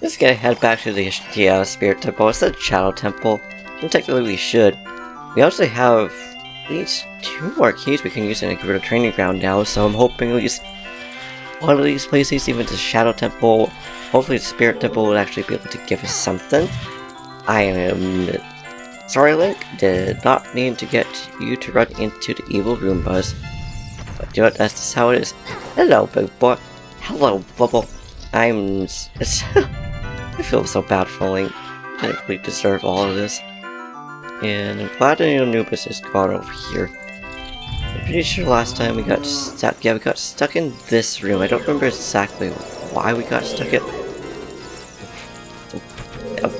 Just gonna head back to the Spirit Temple. It's a Shadow Temple, and technically we should. We also have at least 2 more keys we can use in a Garuda training ground now, so I'm hoping at least one of these places, even the Shadow Temple, hopefully the Spirit Temple will actually be able to give us something. I am sorry, Link, did not mean to get you to run into the evil Roombas. But you know what, that's just how it is. Hello, big boy. Hello, Bubble. I feel so bad for Link. I think we deserve all of this. And I'm glad that Anubis has gone over here. I'm pretty sure last time we got stuck. Yeah, we got stuck in this room. I don't remember exactly why we got stuck in.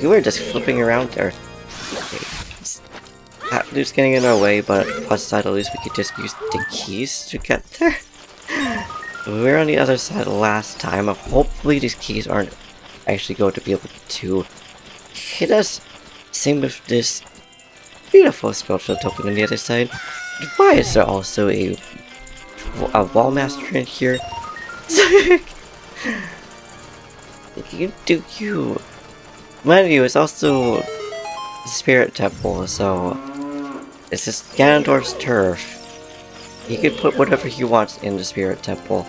We were just flipping around there. Luke's getting in our way, but plus side at least we could just use the keys to get there. We were on the other side last time. Hopefully these keys aren't actually going to be able to hit us. Same with this beautiful sculpture token on the other side. Why is there also a wall master in here? you mind you, it's also a Spirit Temple, so it's just Ganondorf's turf. He could put whatever he wants in the Spirit Temple.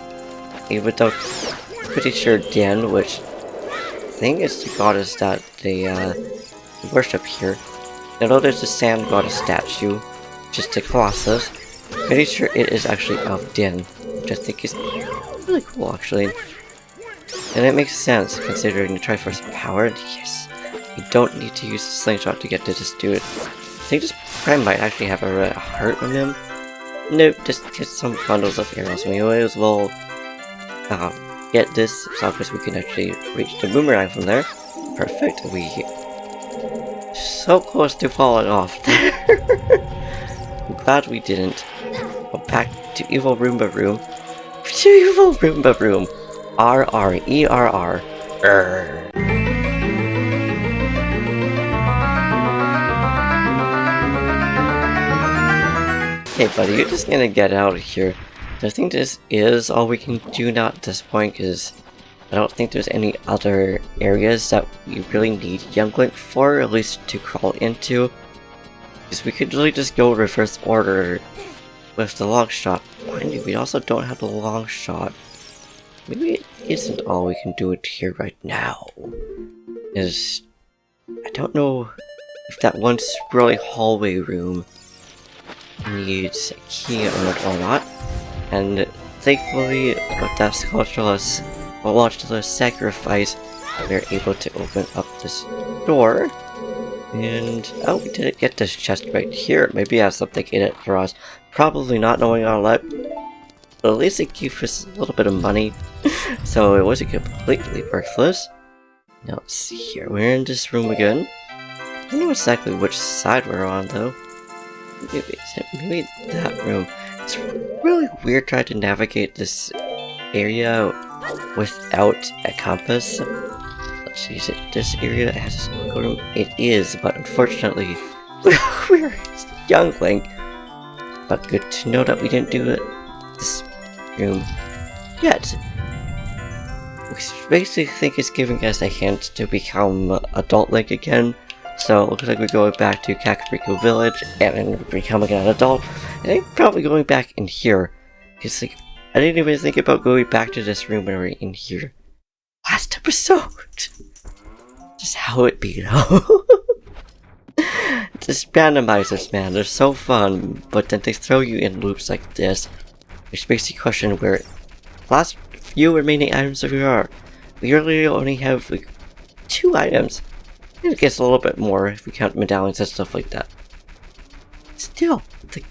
Even though I'm pretty sure Dian, which I think is the goddess that they worship here. Although there's a sand goddess statue, just the Colossus, pretty sure it is actually of Din, which I think is really cool actually. And it makes sense considering the Triforce power. Yes, you don't need to use the slingshot to get to this dude. I think this Prime might actually have a heart on him. Nope, just get some bundles of arrows. We might as well get this, so because we can actually reach the boomerang from there. Perfect. We so close to falling off there. I'm glad we didn't. Go back to Evil Roomba Room. To Evil Roomba Room. R-R-E-R-R. Okay, buddy, you're just gonna get out of here. I think this is all we can do now at this point, because I don't think there's any other areas that we really need Young Link for, at least to crawl into. Because we could really just go reverse order with the Longkshot. Mind you, we also don't have the Longkshot. Maybe it isn't all we can do it here right now. I don't know if that one swirly hallway room needs a key on it or not. And thankfully, with that sculptureless, sacrifice, we're able to open up this door. And oh, we didn't get this chest right here. Maybe it has something in it for us. Probably not knowing our luck. But at least it gave us a little bit of money. So it wasn't completely worthless. Now let's see here. We're in this room again. I don't know exactly which side we're on though. Maybe that room. It's really weird trying to navigate this area without a compass. Let's see, is it this area that has a smoke room? It is, but unfortunately, we're Young Link. But good to know that we didn't do this room yet. Which basically think it's giving us a hint to become Adult Link again. So it looks like we're going back to Kakariko Village and becoming an adult. And I'm probably going back in here. Because like, I didn't even think about going back to this room when we were in here. Last episode! Just how it be though. Just randomizers, man, they're so fun. But then they throw you in loops like this. Which makes you question where last few remaining items of you are. We really only have like 2 items. It gets a little bit more if we count medallions and stuff like that. Still, like,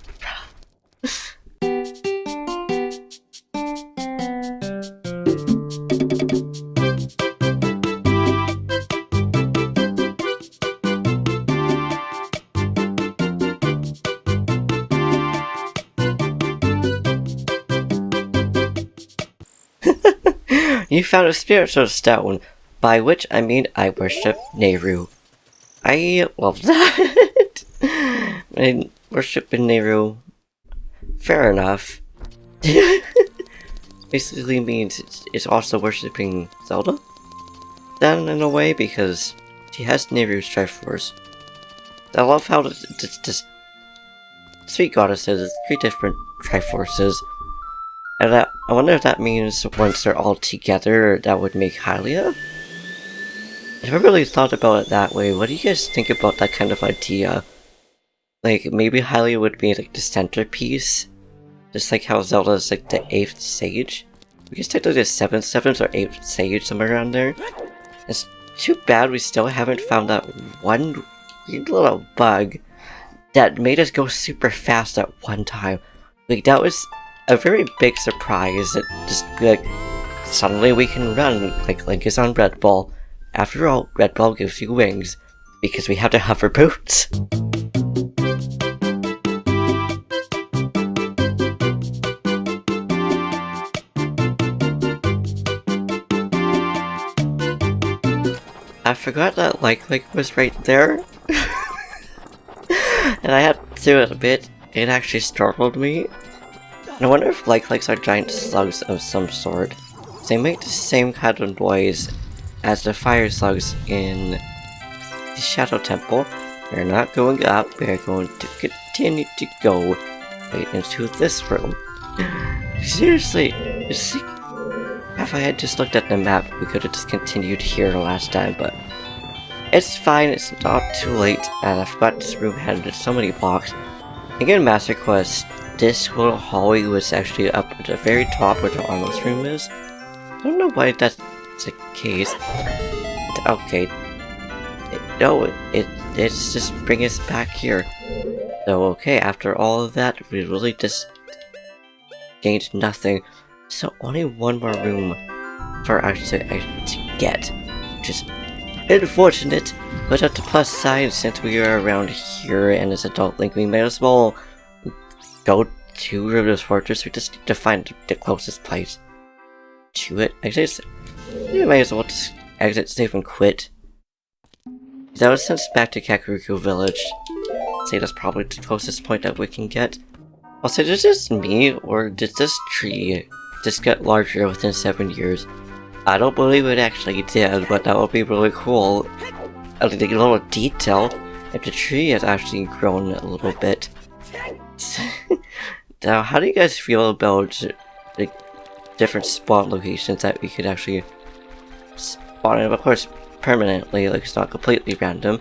you found a spiritual stone. By which I mean I worship Nehru. I love that. I worship Nehru. Fair enough. Basically means it's also worshipping Zelda. then in a way because she has Neru's Triforce. I love how the sweet goddesses has 3 different Triforces. And I wonder if that means once they're all together, that would make Hylia? I never really thought about it that way. What do you guys think about that kind of idea? Like, maybe Hylia would be like the centerpiece? Just like how Zelda is like the 8th sage? I guess technically the 7th or 8th sage, somewhere around there. It's too bad we still haven't found that one weird little bug that made us go super fast at one time. Like, that was a very big surprise that just, like, suddenly we can run like Link is on Red Ball. After all, Red Ball gives you wings, because we have to hover boots. I forgot that Link was right there. And I had to admit, it actually startled me. And I wonder if Likes are giant slugs of some sort. They make the same kind of noise as the fire slugs in the Shadow Temple. We're not going up, we're going to continue to go right into this room. Seriously, if I had just looked at the map, we could have just continued here last time, but it's fine, it's not too late, and I forgot this room had so many blocks. Again, Master Quest, this little hallway was actually up at the very top where the Armos room is. I don't know why that's the case. Okay. It's just bring us back here. So, okay, after all of that, we really just gained nothing. So, only one more room for us to get, which is unfortunate, but at the plus side, since we are around here and as Adult Link, we may as well go to River's Fortress. We just need to find the closest place to it. I guess we may as well just exit, save, and quit. That was sent back to Kakariko Village. I'd say that's probably the closest point that we can get. Also, is this me, or did this tree just get larger within 7 years? I don't believe it actually did, but that would be really cool. A little detail if the tree has actually grown a little bit. Now, how do you guys feel about the different spawn locations that we could actually spawn in? Of course, permanently, like it's not completely random.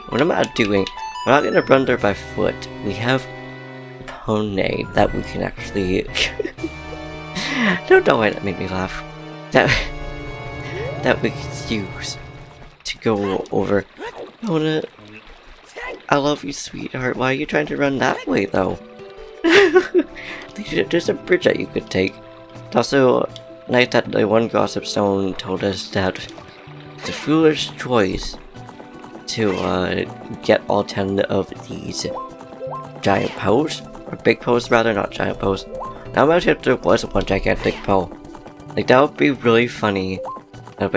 What am I doing? I'm not gonna run there by foot. We have Pony that we can actually. Don't know why that made me laugh. That we can use to go over. Pona, I love you, sweetheart. Why are you trying to run that way, though? There's a bridge that you could take. It's also nice that the one gossip stone told us that it's a foolish choice to get all 10 of these giant poes, or big poes rather, not giant poes. Now imagine if there was one gigantic poe. Like, that would be really funny. That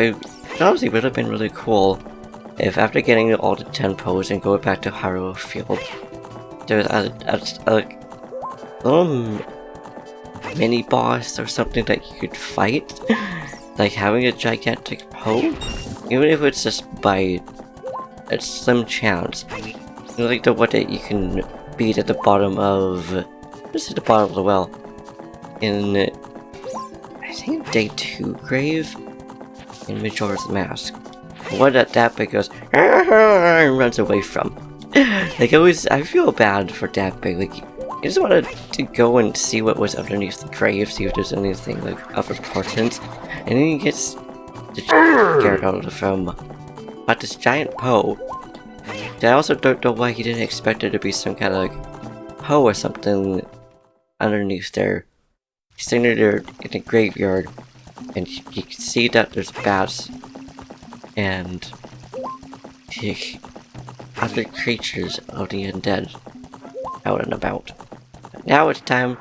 honestly would have been really cool if after getting all the 10 poes and going back to Hyrule Field, there's a little mini boss or something that you could fight. Like having a gigantic poe, even if it's just by a slim chance. You know, like the one that you can beat at the bottom of, just at the bottom of the well, in I think Day 2 grave in Majora's Mask. One that big goes and runs away from. Like, I feel bad for that big. Like, I just wanted to go and see what was underneath the grave, see if there's anything like of importance, and then he gets scared out of from about this giant poe. I also don't know why he didn't expect there to be some kind of like poe or something underneath there. He's sitting there in the graveyard, and you can see that there's bats and other creatures of the undead out and about. But now it's time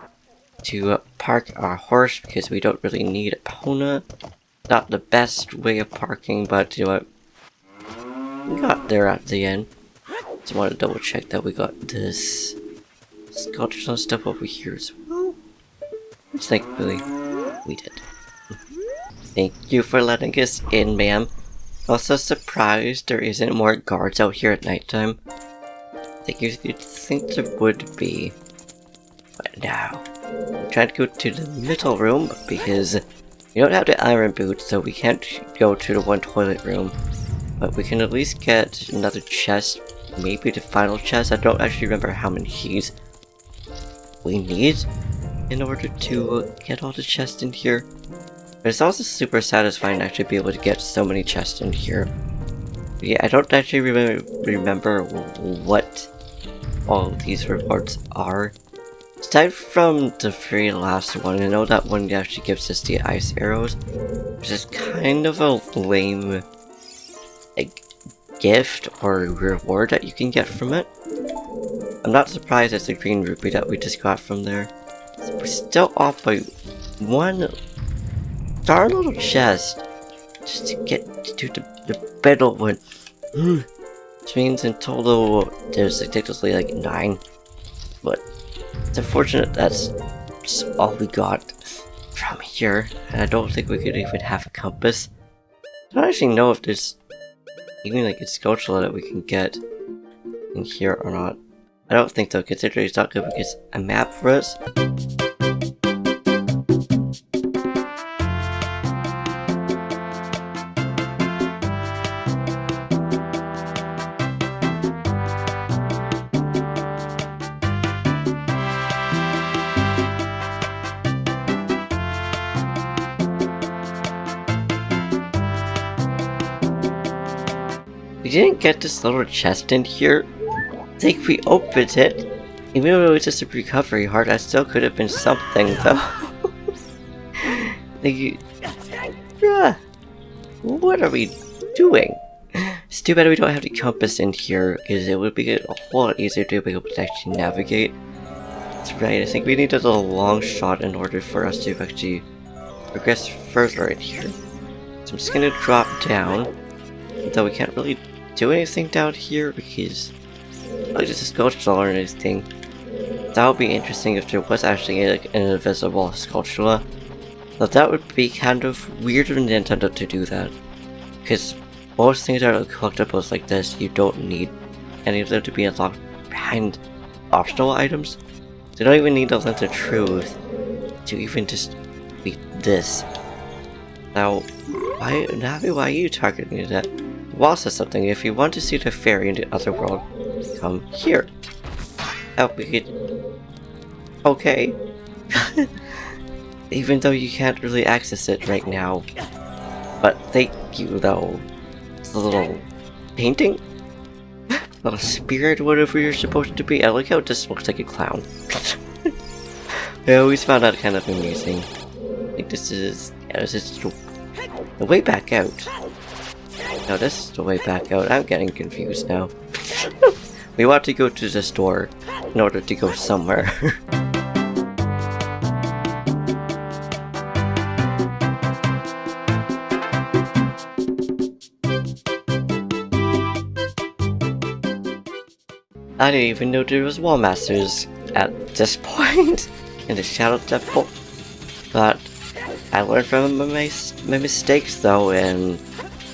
to park our horse because we don't really need a Pona. Not the best way of parking, but you know what? We got there at the end. Just want to double check that we got this sculptures and stuff over here as well. Which thankfully we did. Thank you for letting us in, ma'am. Also surprised there isn't more guards out here at nighttime. Like you'd think there would be. But now, I'm trying to go to the middle room because we don't have the iron boot, so we can't go to the one toilet room. But we can at least get another chest, maybe the final chest. I don't actually remember how many keys we need in order to get all the chests in here. But it's also super satisfying to actually be able to get so many chests in here. But yeah, I don't actually remember what all of these rewards are. Aside from the very last one, I know that one actually gives us the ice arrows, which is kind of a lame like gift or reward that you can get from it. I'm not surprised it's the green rupee that we just got from there. So we're still off by one darn little chest just to get to the middle one. Which means in total there's technically like 9. But it's unfortunate that's just all we got from here. And I don't think we could even have a compass. I don't actually know if there's even like a sculpture that we can get in here or not. I don't think so, considering it's not going to get a map for us. We didn't get this little chest in here. I think we opened it. Even though it was just a recovery heart, that still could have been something though. What are we doing? It's too bad we don't have the compass in here, because it would be a whole lot easier to be able to actually navigate. That's right, I think we needed a Longkshot in order for us to actually progress further in here. So I'm just gonna drop down, though we can't really do anything down here because like just a sculpture or anything. That would be interesting if there was actually like an invisible sculpture. But that would be kind of weird of Nintendo to do that, because most things that are collectibles like this, you don't need any of them to be unlocked behind optional items. So you don't even need a lens of truth to even just beat this. Now, why are you targeting that? Wall says something. If you want to see the fairy in the other world, come here. How we could... Okay. Even though you can't really access it right now. But thank you though. It's a little painting? Little spirit, whatever you're supposed to be. I like how it just looks like a clown. I always found that kind of amusing. I think this is... yeah, this is the way back out. No, this is the way back out. I'm getting confused now. We want to go to the store in order to go somewhere. I didn't even know there was wall masters at this point in the Shadow Temple. But I learned from my mistakes though, and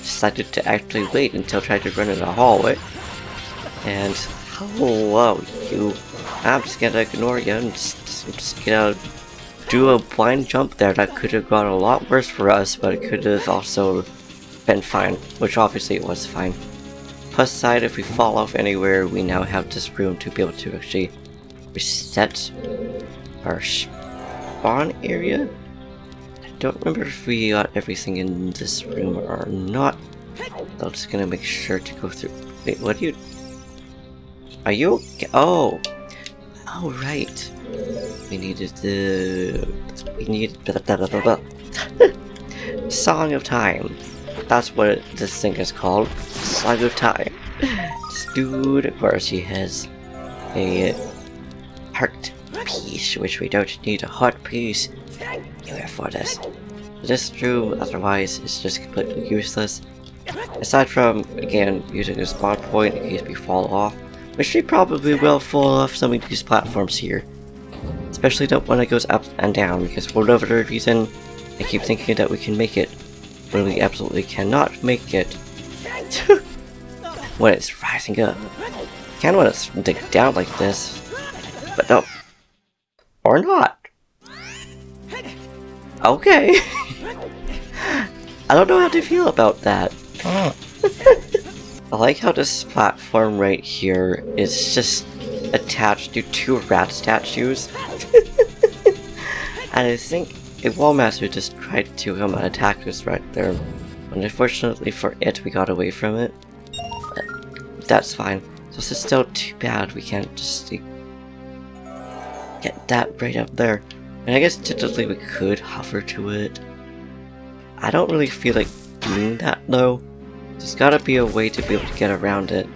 decided to actually wait until trying to run in the hallway. And hello, you. I'm just gonna ignore you and just gonna do a blind jump there. That could have gone a lot worse for us, but it could have also been fine, which obviously it was fine. Plus side, if we fall off anywhere, we now have this room to be able to actually reset our spawn area. I don't remember if we got everything in this room or not. So I'm just gonna make sure to go through. Wait, what are you? Are you okay? Oh! Oh, right. We needed the... we need... Song of Time. That's what this thing is called. Song of Time. This dude, of course, he has a heart piece, which we don't need a heart piece anywhere for this. This room, otherwise, is just completely useless. Aside from, again, using a spawn point in case we fall off, which we probably will fall off some of these platforms here. Especially the one that goes up and down, because for whatever reason, I keep thinking that we can make it, when we absolutely cannot make it when it's rising up. Kinda want to dig down like this, but no. Or not. Okay. I don't know how to feel about that. I like how this platform right here is just attached to 2 rat statues. And I think a wall master just tried to come and attack us right there. And unfortunately for it, we got away from it. But that's fine. So it's still too bad we can't just get that right up there. And I guess technically we could hover to it. I don't really feel like doing that though. There's gotta be a way to be able to get around it.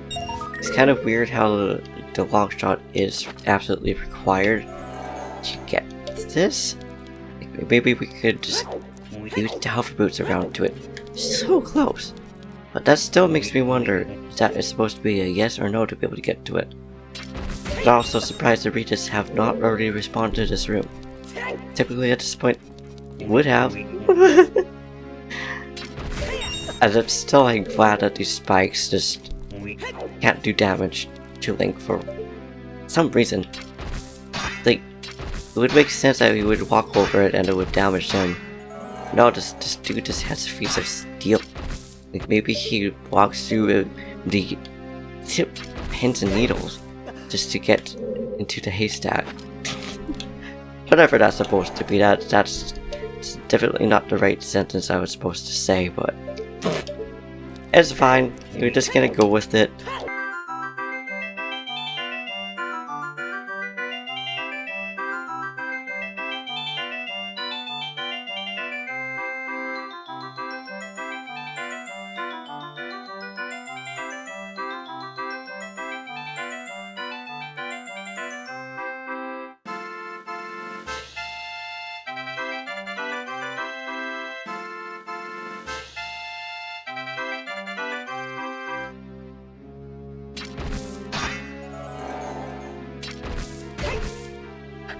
It's kind of weird how the Longkshot is absolutely required to get this. Like, maybe we could just use the hover boots around to it. So close! But that still makes me wonder, is that it's supposed to be a yes or no to be able to get to it? But also surprised the Regis have not already responded to this room. Typically at this point, would have. And I'm still glad that these spikes just can't do damage to Link for some reason. Like, it would make sense that we would walk over it and it would damage him. No, this dude just has feet of steel. Like, maybe he walks through the pins and needles just to get into the haystack. Whatever that's supposed to be, that's definitely not the right sentence I was supposed to say, but it's fine. We're just gonna go with it.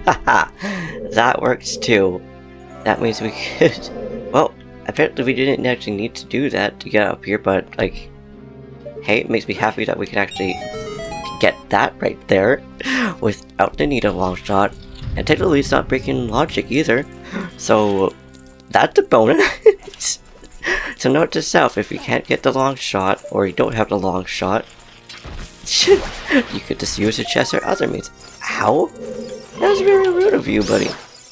Haha, that works too. That means we could... Well, apparently we didn't actually need to do that to get up here, but like... Hey, it makes me happy that we can actually get that right there without the need of Longkshot. And technically it's not breaking logic either. So, that's a bonus. So note to self, if you can't get the Longkshot, or you don't have the Longkshot, you could just use a chest or other means. Ow! That's very rude of you, buddy.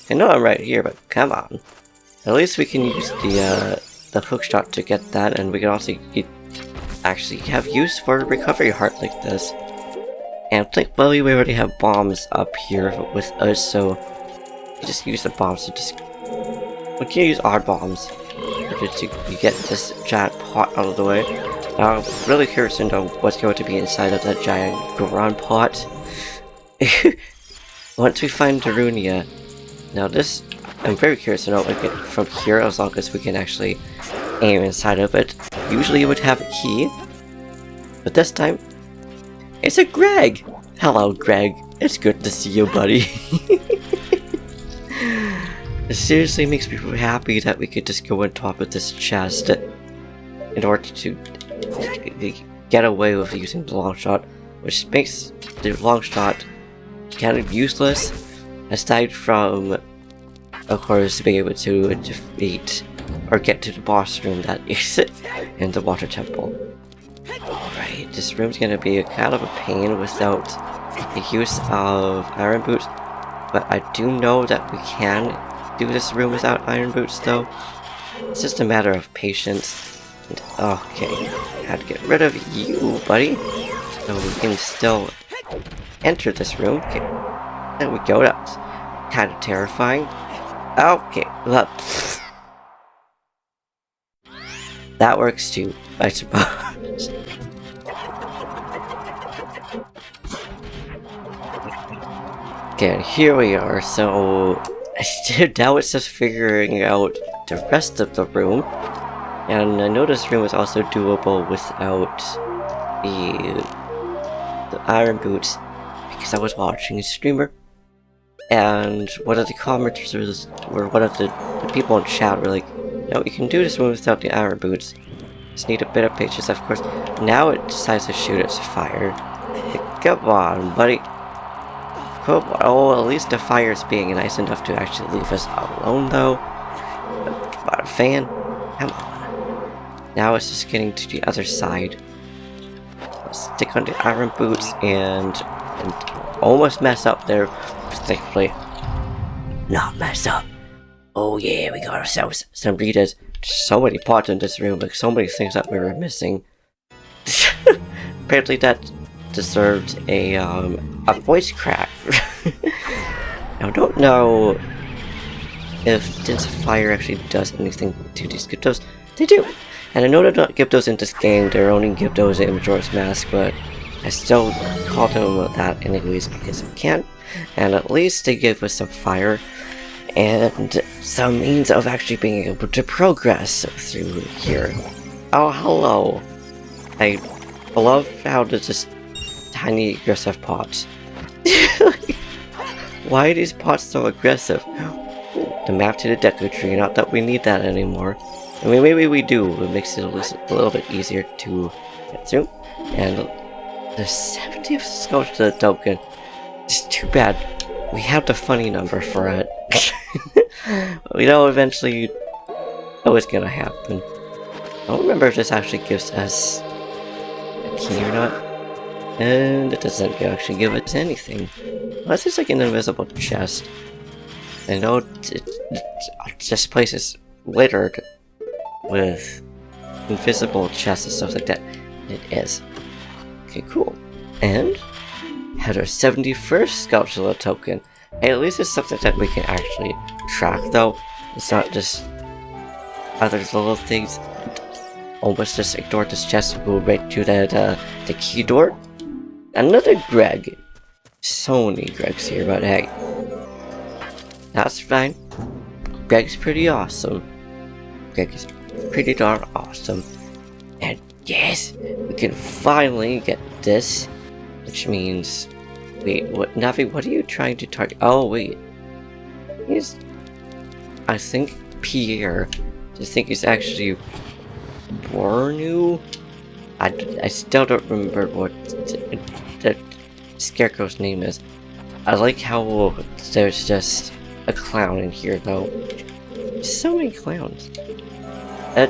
I know I'm right here, but come on. At least we can use the hook shot to get that, and we can also actually have use for a recovery heart like this. And thankfully we already have bombs up here with us, so we just use the bombs to just... We can use our bombs just to get this giant pot out of the way. Now I'm really curious to know what's going to be inside of that giant Goron pot. Once we find Darunia, now this, I'm very curious to know what we get from here, as long as we can actually aim inside of it. Usually it would have a key, but this time, it's a Greg! Hello Greg, it's good to see you, buddy. It seriously makes me really happy that we could just go on top of this chest in order to get away with using the Longkshot, which makes the Longkshot kind of useless, aside from, of course, being able to defeat or get to the boss room that is in the water temple. Alright, this room's gonna be a kind of a pain without the use of iron boots, but I do know that we can do this room without iron boots though. It's just a matter of patience. And, okay, I had to get rid of you, buddy, so we can still enter this room. Okay, there we go. That's kind of terrifying. Okay, look. That works too, I suppose. Okay, and here we are. So now it's just figuring out the rest of the room, and I know this room is also doable without the iron boots, because I was watching a streamer, and one of the commenters or one of the people in chat were like, no, you can do this one without the iron boots. Just need a bit of patience, of course. Now it decides to shoot its fire. Come on, buddy. Come on. Oh, at least the fire is being nice enough to actually leave us alone, though. Come on, fan. Come on. Now it's just getting to the other side. Stick on the iron boots and almost mess up there. Particularly not mess up. Oh yeah, we got ourselves some Ritas. So many pots in this room, like so many things that we were missing. Apparently that deserved a voice crack. I don't know if this fire actually does anything to these Gyptos. They do! And I know they're not Gyptos in this game, they're only Gyptos in Majora's Mask, but I still call them that anyways because I can. And at least they give us some fire and some means of actually being able to progress through here. Oh, hello! I love how there's just tiny aggressive pots. Why are these pots so aggressive? The map to the Deku Tree, not that we need that anymore. I mean, maybe we do, it makes it a little bit easier to get through. And the 70th Sculpture token, it's too bad. We have the funny number for it. We know eventually it's gonna happen. I don't remember if this actually gives us a key or not. And it doesn't actually give us anything. Unless it's like an invisible chest. I know this place is littered with invisible chests and stuff like that. It is. Okay, cool. And had our 71st Sculpture token. Hey, at least it's something that we can actually track though. It's not just other little things. Almost just ignore this chest and go right to the key door. Another Greg. So many Gregs here, but hey. That's fine. Greg's pretty awesome. Greg is pretty darn awesome. And yes, we can finally get this. Which means... Wait, what, Navi, what are you trying to target? Oh, wait. He's... I think Pierre. I think he's actually... Bornu? I still don't remember what the Scarecrow's name is. I like how there's just a clown in here, though. So many clowns. I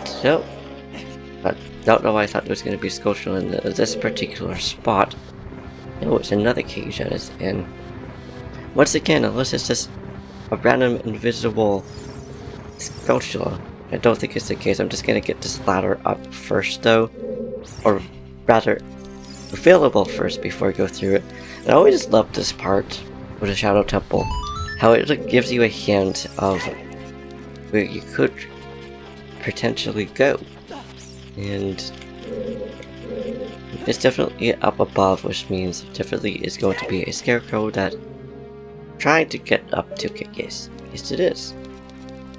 don't know why I thought there was going to be a sculpture in this particular spot. Oh, it's another cage that is in. Once again, unless it's just a random invisible sculpture. I don't think it's the case. I'm just going to get this ladder up first, though. Or rather, available first before I go through it. And I always love this part with the Shadow Temple. How it gives you a hint of where you could potentially go. And it's definitely up above, which means definitely is going to be a Scarecrow that trying to get up to it. Yes, it is.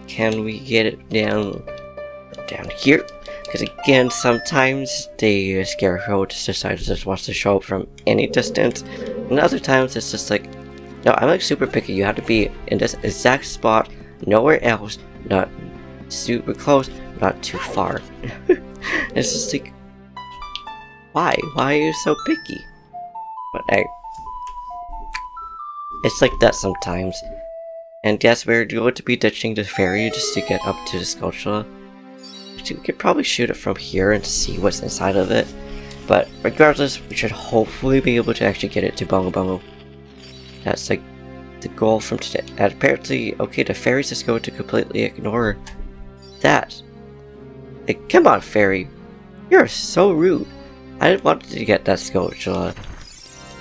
Can we get it down here? Because again, sometimes the Scarecrow just decides just wants to show up from any distance, and other times it's just like, no, I'm like super picky. You have to be in this exact spot, nowhere else, not super close, not too far. It's just like, why? Why are you so picky? But hey, it's like that sometimes. And yes, we're going to be ditching the ferry just to get up to the sculpture. We could probably shoot it from here and see what's inside of it. But regardless, we should hopefully be able to actually get it to Bongo Bongo. That's like the goal from today. And apparently, okay, the ferry's just going to completely ignore that. Like, come on, ferry. You're so rude. I didn't want to get that sculpture.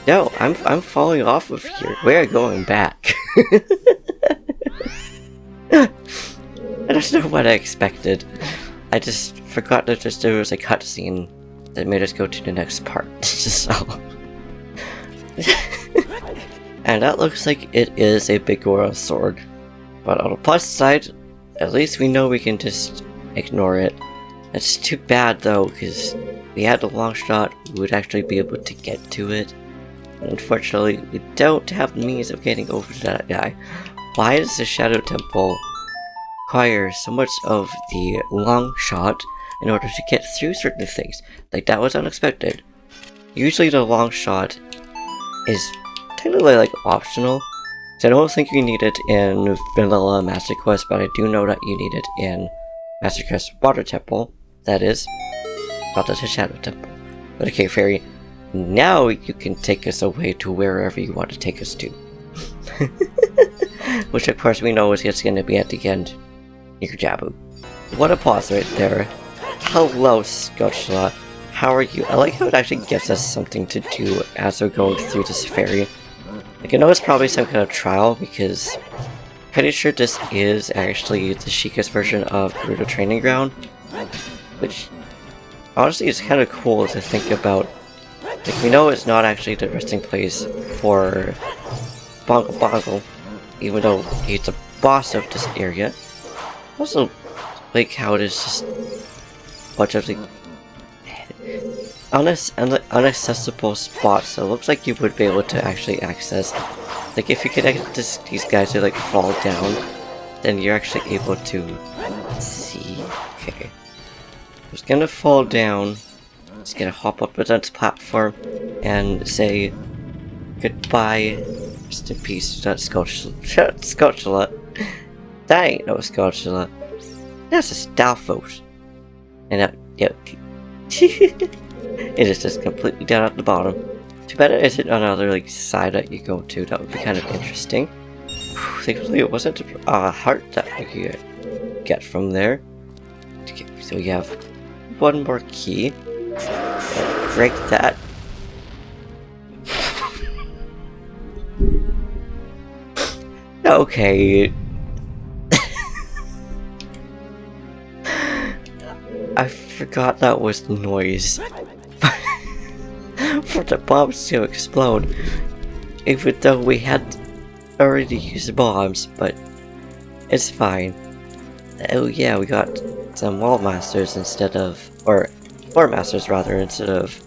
No, I'm falling off of here. We're going back. I don't know what I expected. I just forgot that there was a cutscene that made us go to the next part. So, and that looks like it is a big Goron sword. But on the plus side, at least we know we can just ignore it. It's too bad though, because we had the Longkshot, we would actually be able to get to it. And unfortunately, we don't have the means of getting over to that guy. Why does the Shadow Temple require so much of the Longkshot in order to get through certain things. Like, that was unexpected. Usually the Longkshot is technically like optional, so I don't think you need it in Vanilla Master Quest, but I do know that you need it in Master Quest Water Temple, that is, not the Shadow Temple. But okay, Fairy, now you can take us away to wherever you want to take us to. Which of course we know is just going to be at the end, near Jabu. What a pause right there. Hello, Scotchla. How are you? I like how it actually gives us something to do as we're going through this ferry. Like, I know it's probably some kind of trial, because I'm pretty sure this is actually the Sheikah's version of Gerudo Training Ground, which honestly is kind of cool to think about. Like, we know it's not actually the resting place for Bongo Bongo, even though he's the boss of this area. Also, like how it is just a bunch of the unaccessible spots, so it looks like you would be able to actually access. Like, if you could get these guys to like fall down, then you're actually able to see. Okay, I was gonna fall down. Just gonna hop up to this platform and say goodbye. Rest in peace to that Scotchla. That ain't no Scotchla. That's a Stalfos. And that, yep. It is just completely down at the bottom. Too bad it isn't another like side that you go to. That would be kind of interesting. Thankfully, it wasn't a heart that we could get from there. Okay, so we have one more key. Break that. Okay. I forgot that was the noise for the bombs to explode, even though we had already used bombs, but it's fine. Oh yeah, we got some wall masters instead of, or floor masters rather, instead of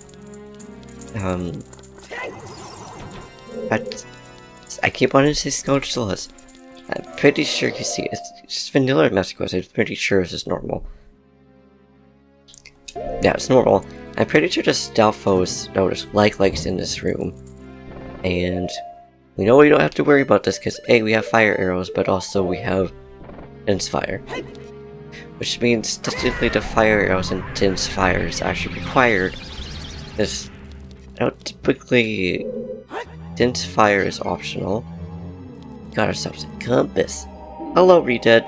I keep wanting to say Scotchlas. I'm pretty sure you see it's just vanilla Master Quest. I'm pretty sure this is normal. Yeah, it's normal. I'm pretty sure the Stalfos notice likes in this room. And we know we don't have to worry about this because A, we have fire arrows, but also we have Tin's Fire. Which means technically the fire arrows and Tin's Fire is actually required. Because typically Tin's Fire is optional. Got ourselves a compass. Hello, Redead.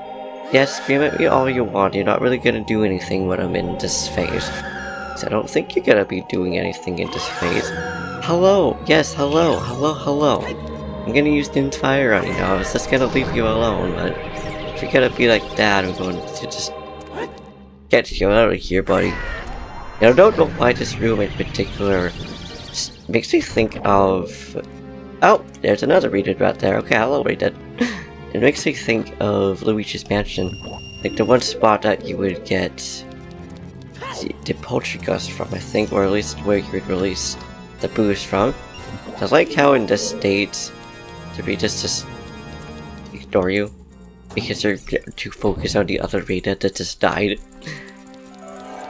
Yes, scream at me all you want, you're not really gonna do anything when I'm in this phase. So I don't think you're gonna be doing anything in this phase. Hello! Yes, hello! Hello! I'm gonna use Tin's Fire on you now, I was just gonna leave you alone, but if you're gonna be like that, I'm going to just get you out of here, buddy. Now, I don't know why this room in particular makes me think of... Oh, there's another Reddit right there. Okay, hello, Reddit. It makes me think of Luigi's Mansion. Like the one spot that you would get the Poltergust from, I think, or at least where you would release the boost from. I like how in this state, the Reddits just ignore you because they're too focused on the other Reddit that just died.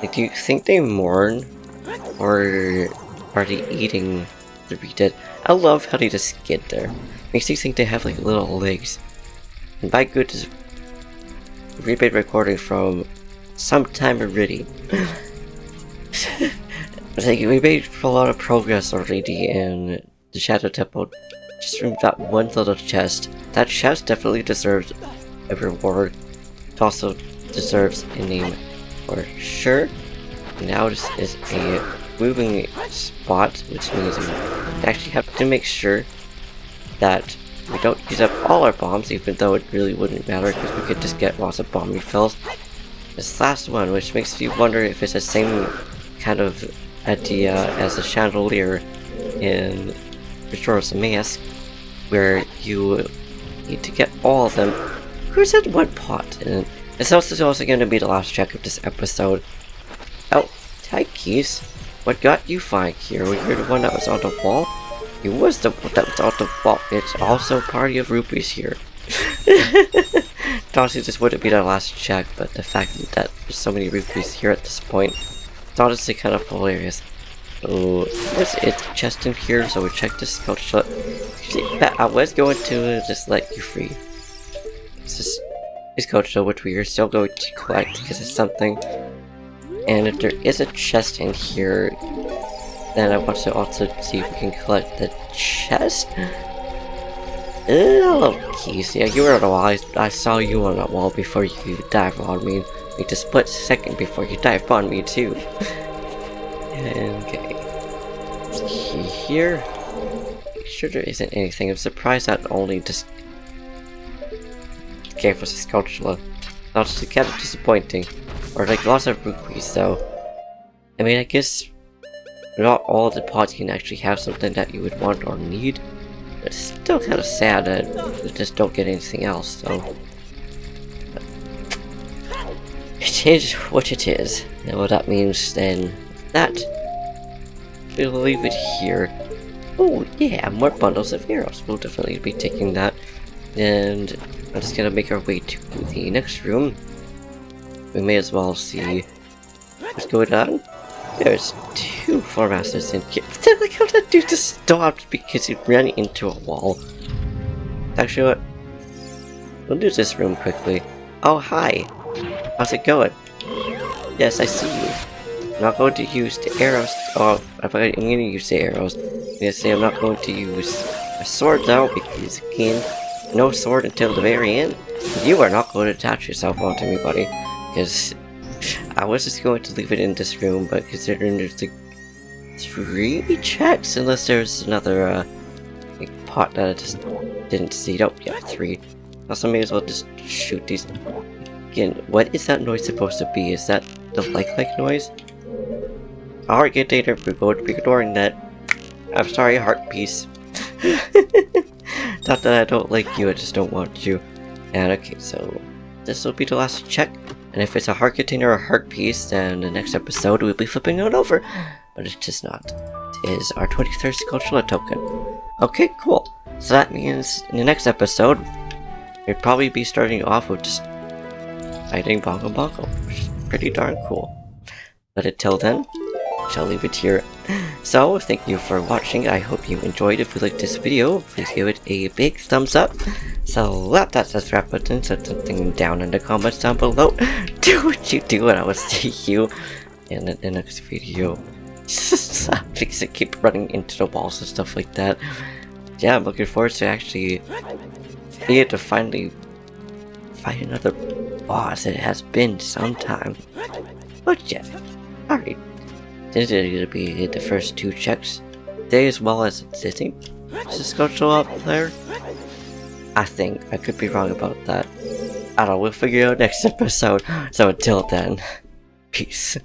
Like, do you think they mourn, or are they eating the Reddit? I love how they just get there. Makes you think they have like little legs. And by goodness, we've been recording from some time already. Like, we made a lot of progress already in the Shadow Temple. Just from that one little chest. That chest definitely deserves a reward. It also deserves a name for sure. Now this is a moving spot, which means we actually have to make sure that we don't use up all our bombs, even though it really wouldn't matter because we could just get lots of bomb refills. This last one, which makes you wonder if it's the same kind of idea as the chandelier in Majora's Mask, where you need to get all of them. Who's in one pot? And this is also going to be the last check of this episode. Oh, hi Keys. What got you flying here? Were you the one that was on the wall? It was the one that was on the wall. It's also a party of rupees here. Honestly, this wouldn't be our last check, but the fact that there's so many rupees here at this point, it's honestly kind of hilarious. So, there's a chest in here, so we check this sculpture. I was going to just let you free. This sculpture, which we are still going to collect because it's something. And if there is a chest in here, then I want to also see if we can collect the chest. Keys, yeah, you were on a wall. I saw you on that wall before you dived on me. Like a split second before you dived on me too. Okay. Key here. Make sure there isn't anything. I'm surprised that only just gave us a sculpture. That's kind of disappointing. Or like lots of rupees though. I mean, I guess not all the pods can actually have something that you would want or need. But it's still kind of sad that we just don't get anything else, so. But it is what it is. And what that means then, that we'll leave it here. Oh yeah, more bundles of arrows. We'll definitely be taking that. And I'm just gonna make our way to the next room. We may as well see what's going on. There's 2 floor masters in here. Like how that dude just stopped because he ran into a wall. Actually, what? We'll do this room quickly. Oh, hi. How's it going? Yes, I see you. I'm not going to use the arrows. Oh, I'm going to use the arrows. I'm going to say I'm not going to use a sword though, because again, no sword until the very end. You are not going to attach yourself onto me, buddy. Because I was just going to leave it in this room, but considering there's like 3 checks, unless there's another like pot that I just didn't see. Oh, yeah, 3. Also, may as well just shoot these. Again, what is that noise supposed to be? Is that the like noise? Alright, good day there. We're going to be ignoring that. I'm sorry, heart piece. Not that I don't like you, I just don't want you. And okay, so this will be the last check. And if it's a heart container or a heart piece, then the next episode we'll be flipping it over. But it's just not. It is our 23rd sculptural token. Okay, cool. So that means in the next episode, we'd probably be starting off with just fighting Bongo Bongo, which is pretty darn cool. But until then, I shall leave it here. So, thank you for watching. I hope you enjoyed. If you liked this video, please give it a big thumbs up. Slap that subscribe button, set something down in the comments down below. Do what you do, and I will see you in the next video. Because I keep running into the walls and stuff like that. Yeah, I'm looking forward to actually being able to finally fight another boss. It has been some time. But yeah, alright. This is going to be the first 2 checks today, as well as sitting. Is the sculpture up there? I think. I could be wrong about that. I don't know, we'll figure it out next episode. So until then, peace.